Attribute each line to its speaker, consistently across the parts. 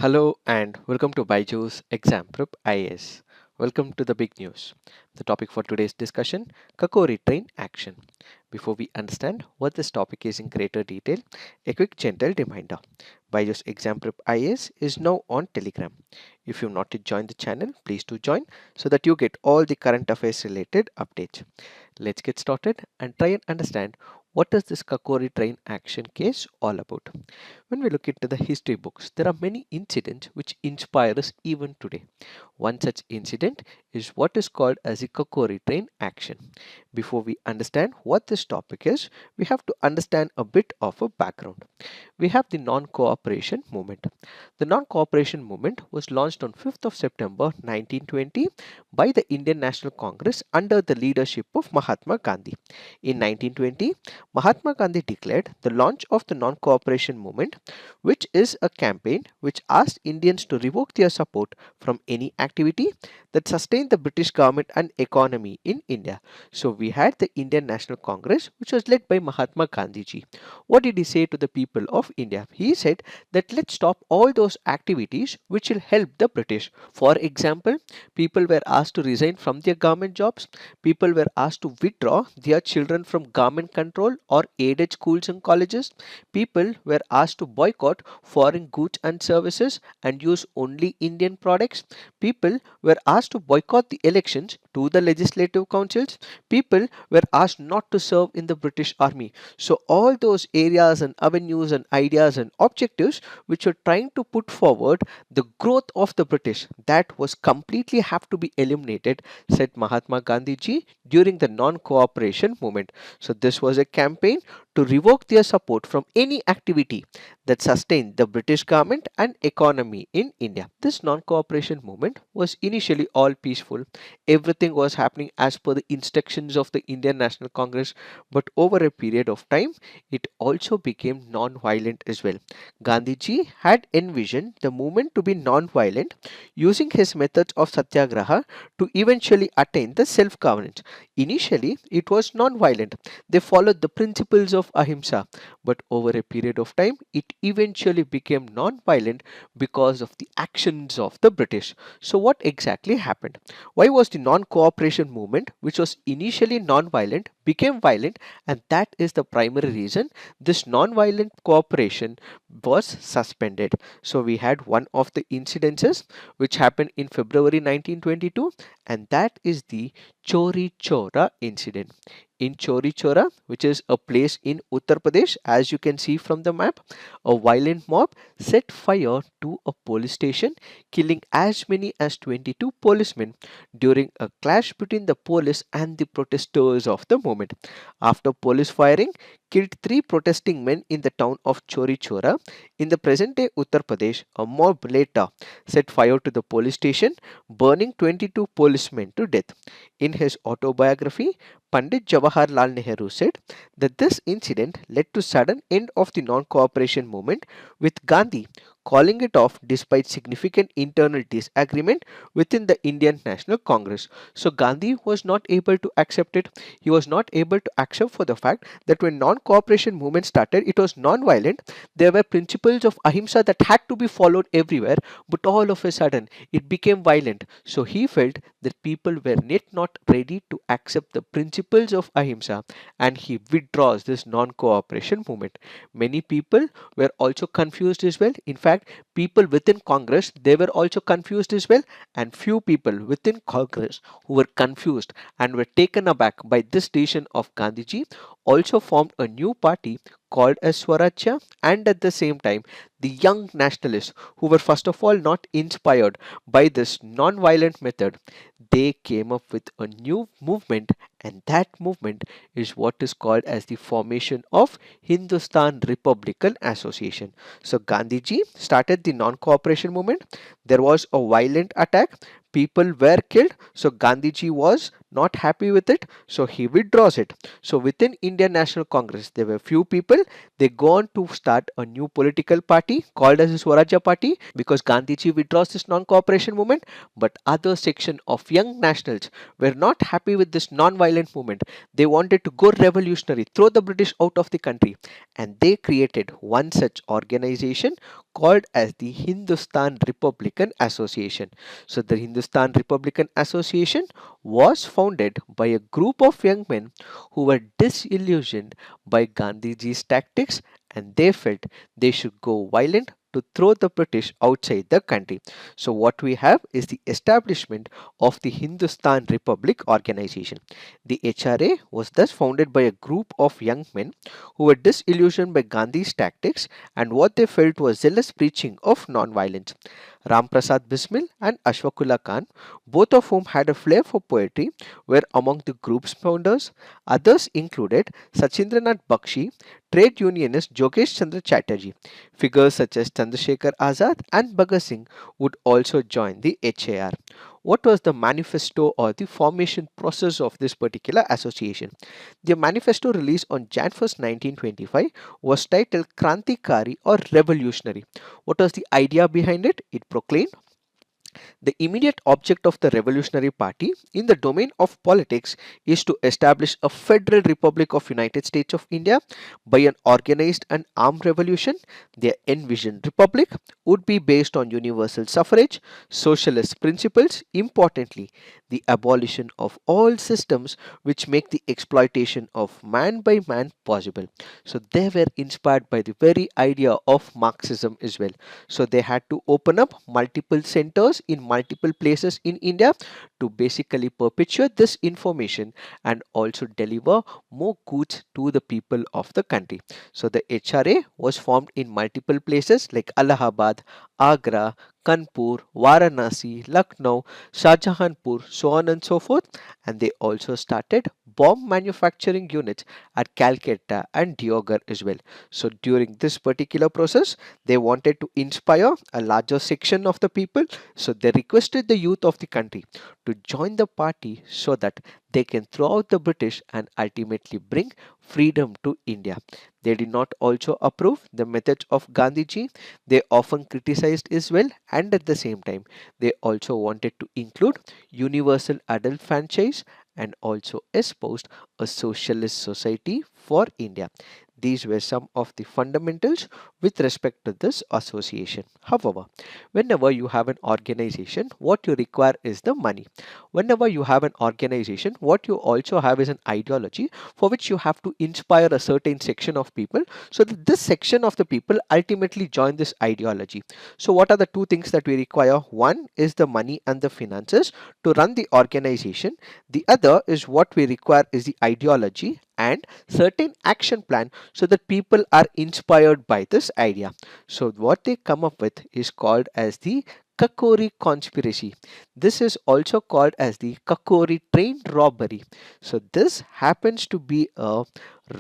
Speaker 1: Hello and welcome to BYJU'S Exam Prep IAS. Welcome to the big news. The topic for today's discussion, Kakori Train Action. Before we understand what this topic is in greater detail, a quick gentle reminder. BYJU'S Exam Prep IAS is now on Telegram. If you've not yet joined the channel, please do join so that you get all the current affairs related updates. Let's get started and try and understand what is this Kakori Train Action case all about. When we look into the history books, there are many incidents which inspire us even today. One such incident is what is called as the Kakori Train Action. Before we understand what this topic is, we have to understand a bit of a background. We have the non-cooperation movement. The non-cooperation movement was launched on 5th of September 1920 by the Indian National Congress under the leadership of Mahatma Gandhi. In 1920, Mahatma Gandhi declared the launch of the non-cooperation movement, which is a campaign which asked Indians to revoke their support from any activity that sustained the British government and economy in India. So we had the Indian National Congress, which was led by Mahatma Gandhi ji. What did he say to the people of India? He said that let's stop all those activities which will help the British. For example, people were asked to resign from their government jobs. People were asked to withdraw their children from government control or aided schools and colleges. People were asked to boycott foreign goods and services and use only Indian products. People were asked to boycott the elections to the legislative councils. People were asked not to serve in the British Army. So all those areas and avenues and ideas and objectives which were trying to put forward the growth of the British, that was completely have to be eliminated, said Mahatma Gandhi ji during the non-cooperation movement. So this was a campaign to revoke their support from any activity that sustained the British government and economy in India. This non-cooperation movement was initially all peaceful. Everything was happening as per the instructions of the Indian National Congress, but over a period of time, it also became non-violent as well. Gandhiji had envisioned the movement to be non-violent, using his methods of satyagraha to eventually attain the self-governance. Initially, it was non-violent. They followed the principles of ahimsa, but over a period of time, it eventually became non-violent because of the actions of the British. So, what exactly happened? Why was the non-cooperation movement, which was initially non-violent, became violent? And that is the primary reason this non-violent cooperation was suspended. So, we had one of the incidences which happened in February 1922, and that is the Chori Chora incident. In Chori Chora, which is a place in Uttar Pradesh, as you can see from the map, a violent mob set fire to a police station, killing as many as 22 policemen during a clash between the police and the protesters of the moment. After police firing killed three protesting men in the town of Chori Chora in the present day Uttar Pradesh, a mob later set fire to the police station, burning 22 policemen to death. In his autobiography, Pandit Jawaharlal Nehru said that this incident led to sudden end of the non-cooperation movement, with Gandhi calling it off despite significant internal disagreement within the Indian National Congress. So Gandhi was not able to accept it. He was not able to accept for the fact that when non-cooperation movement started, it was non-violent. There were principles of ahimsa that had to be followed everywhere, but all of a sudden it became violent. So he felt that people were yet not ready to accept the principles of ahimsa, and he withdraws this non-cooperation movement. Many people were also confused as well. In fact, people within Congress, they were also confused as well, and few people within Congress who were confused and were taken aback by this decision of Gandhiji also formed a new party called as Swarajya, and at the same time the young nationalists who were first of all not inspired by this non-violent method, they came up with a new movement, and that movement is what is called as the formation of Hindustan Republican Association. So Gandhiji started the non-cooperation movement. There was a violent attack. People were killed. So Gandhiji was not happy with it, so he withdraws it. So within Indian National Congress, there were few people. They go on to start a new political party called as the Swarajya Party because Gandhiji withdraws this non-cooperation movement. But other section of young nationals were not happy with this non-violent movement. They wanted to go revolutionary, throw the British out of the country, and they created one such organization called as the Hindustan Republican Association. So the Hindustan Republican Association was founded by a group of young men who were disillusioned by Gandhiji's tactics, and they felt they should go violent to throw the British outside the country. So what we have is the establishment of the Hindustan Republic organization. The HRA was thus founded by a group of young men who were disillusioned by Gandhi's tactics and what they felt was zealous preaching of non-violence. Ram Prasad Bismil and Ashfaqullah Khan, both of whom had a flair for poetry, were among the group's founders. Others included Sachindranath Bakshi, trade unionist Jogesh Chandra Chatterjee. Figures such as Chandrasekhar Azad and Bhagat Singh would also join the HAR. What was the manifesto or the formation process of this particular association? The manifesto released on Jan 1st, 1925 was titled Krantikari or Revolutionary. What was the idea behind it? It proclaimed the immediate object of the Revolutionary Party in the domain of politics is to establish a federal republic of United States of India by an organized and armed revolution. Their envisioned republic would be based on universal suffrage, socialist principles, importantly, the abolition of all systems which make the exploitation of man by man possible. So they were inspired by the very idea of Marxism as well. So they had to open up multiple centers in multiple places in India to basically perpetuate this information and also deliver more goods to the people of the country. So the HRA was formed in multiple places like Allahabad, Agra, Kanpur, Varanasi, Lucknow, Shahjahanpur, so on and so forth. And they also started bomb manufacturing units at Calcutta and Diogar as well. So during this particular process, they wanted to inspire a larger section of the people. So they requested the youth of the country to join the party so that they can throw out the British and ultimately bring freedom to India. They did not also approve the methods of Gandhiji. They often criticized as well, and at the same time, they also wanted to include universal adult franchise and also espoused a socialist society for India. These were some of the fundamentals with respect to this association. However, whenever you have an organization, what you require is the money. Whenever you have an organization, what you also have is an ideology for which you have to inspire a certain section of people so that this section of the people ultimately join this ideology. So, what are the two things that we require? One is the money and the finances to run the organization. The other is what we require is the ideology and certain action plan so that people are inspired by this idea. So what they come up with is called as the Kakori Conspiracy. This is also called as the Kakori Train Robbery. So this happens to be a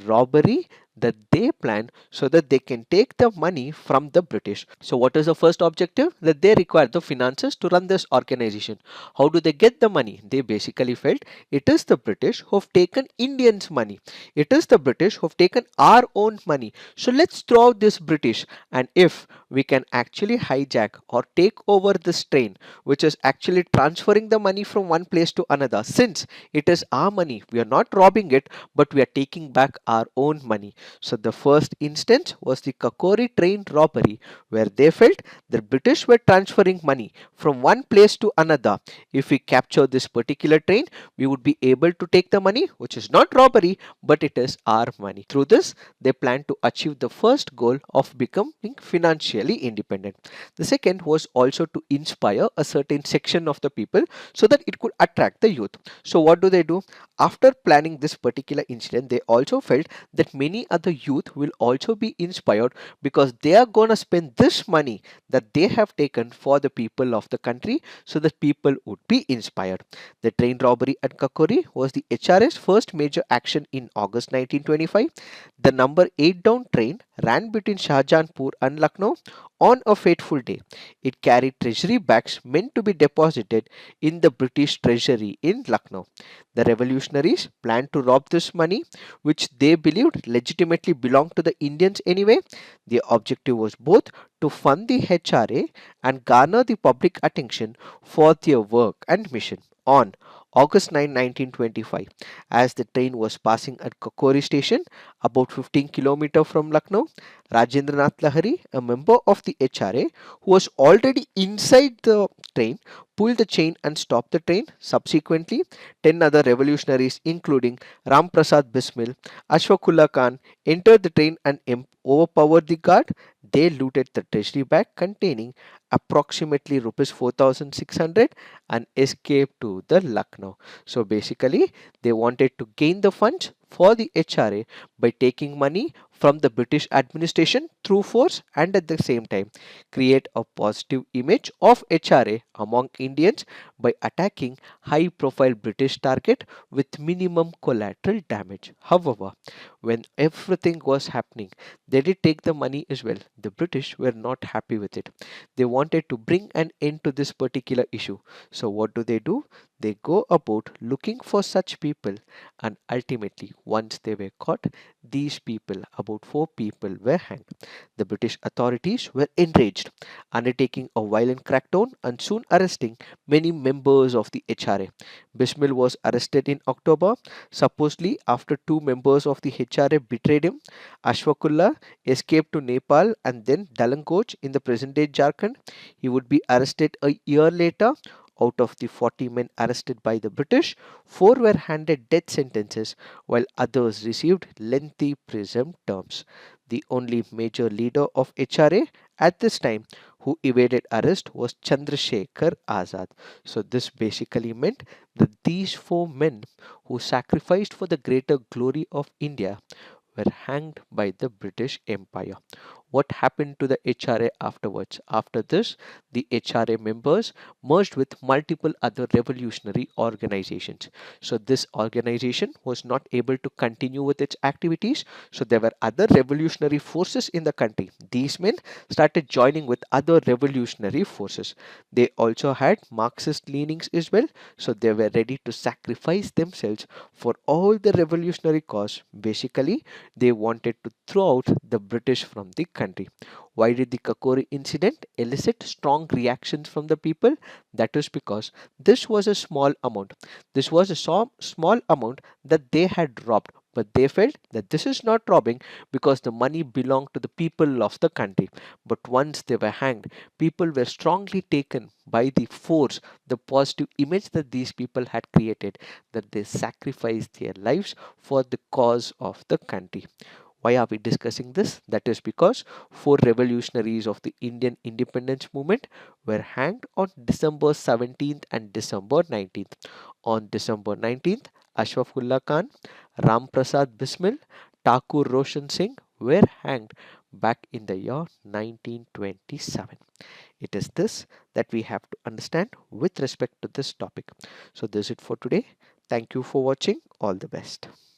Speaker 1: robbery that they plan so that they can take the money from the British. So what is the first objective? That they require the finances to run this organization. How do they get the money? They basically felt it is the British who have taken Indians' money. It is the British who have taken our own money. So let's throw out this British, and if we can actually hijack or take over this train which is actually transferring the money from one place to another, since it is our money, we are not robbing it, but we are taking back our own money. So the first instance was the Kakori Train Robbery, where they felt the British were transferring money from one place to another. If we capture this particular train, we would be able to take the money, which is not robbery, but it is our money. Through this, they plan to achieve the first goal of becoming financially independent. The second was also to inspire a certain section of the people so that it could attract the youth. So what do? After planning this particular incident, they also felt that many other youth will also be inspired because they are going to spend this money that they have taken for the people of the country so that people would be inspired. The train robbery at Kakori was the HRS first major action in August 1925. The number 8 down train ran between Shahjahanpur and Lucknow on a fateful day. It carried treasury bags meant to be deposited in the British treasury in Lucknow. The revolutionaries planned to rob this money, which they believed legitimately belonged to the Indians anyway. The objective was both to fund the HRA and garner the public attention for their work and mission. On August 9, 1925, as the train was passing at Kakori station, about 15 kilometers from Lucknow, Rajendranath Lahari, a member of the HRA who was already inside the train, pulled the chain and stopped the train. Subsequently, 10 other revolutionaries, including Ram Prasad Bismil, Ashfaqullah Khan, entered the train and overpowered the guard. They looted the treasury bag containing approximately rupees 4,600 and escaped to the Lucknow. So basically, they wanted to gain the funds for the HRA by taking money from the British administration through force and at the same time create a positive image of HRA among Indians by attacking high profile British target with minimum collateral damage. However, when everything was happening, they did take the money as well. The British were not happy with it. They wanted to bring an end to this particular issue. So what do? They go about looking for such people, and ultimately once they were caught, these people, about 4 people, were hanged. The British authorities were enraged, undertaking a violent crackdown and soon arresting many members of the HRA. Bismil was arrested in October, supposedly after 2 members of the HRA betrayed him. Ashfaqullah escaped to Nepal and then Dalankoch in the present day Jharkhand. He would be arrested a year later. Out of the 40 men arrested by the British, 4 were handed death sentences while others received lengthy prison terms. The only major leader of HRA at this time who evaded arrest was Chandrasekhar Azad. So, this basically meant that these 4 men who sacrificed for the greater glory of India were hanged by the British Empire. What happened to the HRA afterwards? After this, the HRA members merged with multiple other revolutionary organizations. So, this organization was not able to continue with its activities. So, there were other revolutionary forces in the country. These men started joining with other revolutionary forces. They also had Marxist leanings as well. So, they were ready to sacrifice themselves for all the revolutionary cause. Basically, they wanted to throw out the British from the country. Why did the Kakori incident elicit strong reactions from the people? That is because this was a small amount. This was a small amount that they had robbed. But they felt that this is not robbing because the money belonged to the people of the country. But once they were hanged, people were strongly taken by the force, the positive image that these people had created, that they sacrificed their lives for the cause of the country. Why are we discussing this? That is because 4 revolutionaries of the Indian independence movement were hanged on December 17th and December 19th. On December 19th, Ashfaqullah Khan, Ram Prasad Bismil, Thakur Roshan Singh were hanged back in the year 1927. It is this that we have to understand with respect to this topic. So, this is it for today. Thank you for watching. All the best.